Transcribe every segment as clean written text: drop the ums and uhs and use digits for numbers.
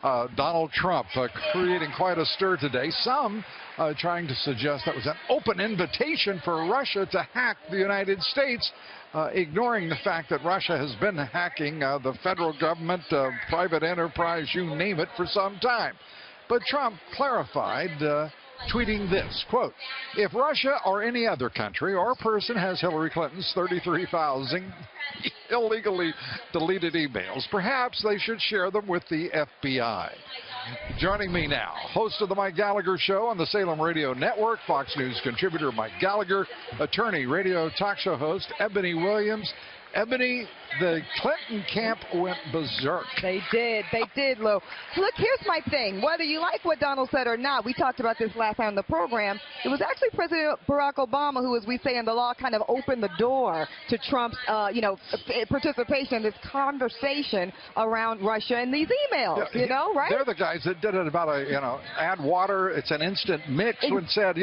Donald Trump creating quite a stir today. Some trying to suggest that was an open invitation for Russia to hack the United States, ignoring the fact that Russia has been hacking the federal government, private enterprise, you name it, for some time. But Trump clarified, tweeting this, quote, "If Russia or any other country or person has Hillary Clinton's 33,000 illegally deleted emails, perhaps they should share them with the FBI." Joining me now, host of the Mike Gallagher Show on the Salem Radio Network, Fox News contributor Mike Gallagher, attorney, radio talk show host Ebony Williams. Ebony, the Clinton camp went berserk. They did, Lou. Look, here's my thing. Whether you like what Donald said or not, we talked about this last time on the program, it was actually President Barack Obama who, as we say in the law, kind of opened the door to Trump's, participation in this conversation around Russia and these emails, right? They're the guys that did it about add water, it's an instant mix, and said,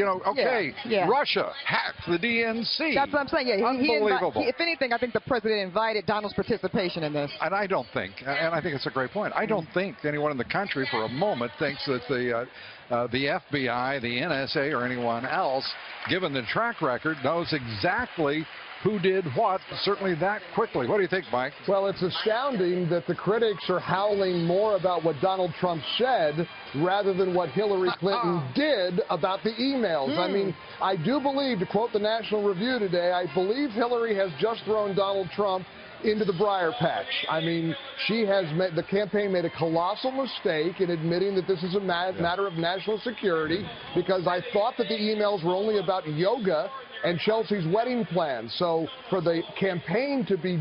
Russia hacked the DNC. That's what I'm saying. Yeah, Unbelievable. If anything, I think the president invited Donald's participation in this. And I don't think, and I think it's a great point, I don't think anyone in the country for a moment thinks that the FBI, the NSA, or anyone else, given the track record, knows exactly who did what, certainly that quickly. What do you think, Mike? Well, it's astounding that the critics are howling more about what Donald Trump said rather than what Hillary Clinton did about the emails. I mean, I do believe, to quote the National Review today, I believe Hillary has just thrown Donald Trump into the briar patch. I mean, the campaign made a colossal mistake in admitting that this is a matter of national security, because I thought that the emails were only about yoga and Chelsea's wedding plans. So for the campaign to be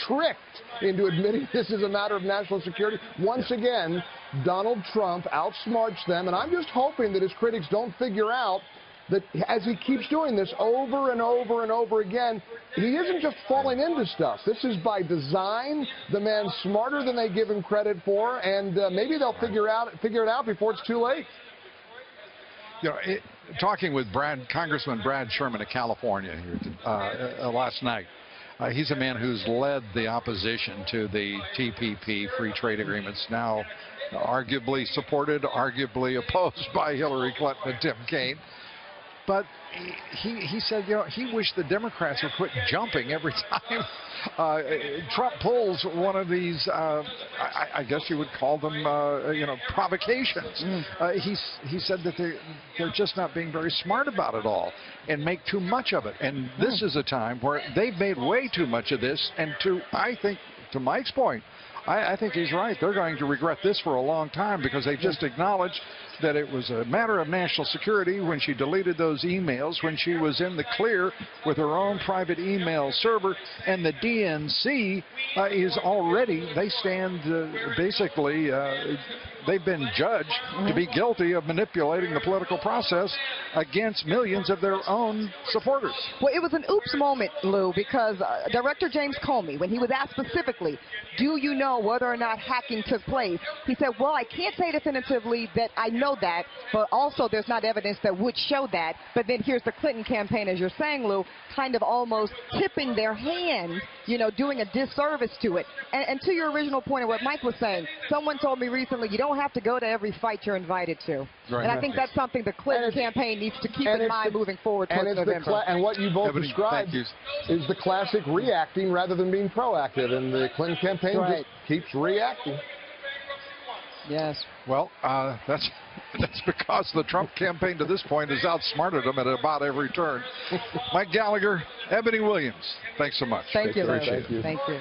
tricked into admitting this is a matter of national security, once again, Donald Trump outsmarts them, and I'm just hoping that his critics don't figure out that as he keeps doing this over and over and over again, he isn't just falling into stuff. This is by design. The man's smarter than they give him credit for, and maybe they'll figure it out before it's too late. Talking with Congressman Brad Sherman of California here last night, he's a man who's led the opposition to the TPP free trade agreements, now arguably supported, arguably opposed by Hillary Clinton and Tim Kaine. But he said, he wished the Democrats would quit jumping every time Trump pulls one of these, I guess you would call them, provocations. He said that they're just not being very smart about it all and make too much of it. And this is a time where they've made way too much of this. And I think, to Mike's point, I think he's right. They're going to regret this for a long time, because they just acknowledged that it was a matter of national security when she deleted those emails, when she was in the clear with her own private email server. And the DNC is already, they stand basically, they've been judged to be guilty of manipulating the political process against millions of their own supporters. Well, it was an oops moment, Lou, because Director James Comey, when he was asked specifically, do you know whether or not hacking took place, he said, well, I can't say definitively that I know that, but also there's not evidence that would show that. But then here's the Clinton campaign, as you're saying, Lou, kind of almost tipping their hand, doing a disservice to it. And to your original point of what Mike was saying, someone told me recently, you don't have to go to every fight you're invited to. Right. And I think that's something the Clinton campaign needs to keep in mind moving forward towards November. And what you both described is the classic reacting rather than being proactive. And the Clinton campaign just keeps reacting. Yes. Well, that's because the Trump campaign to this point has outsmarted them at about every turn. Mike Gallagher, Ebony Williams, thanks so much. Thank you, Appreciate it. Thank you.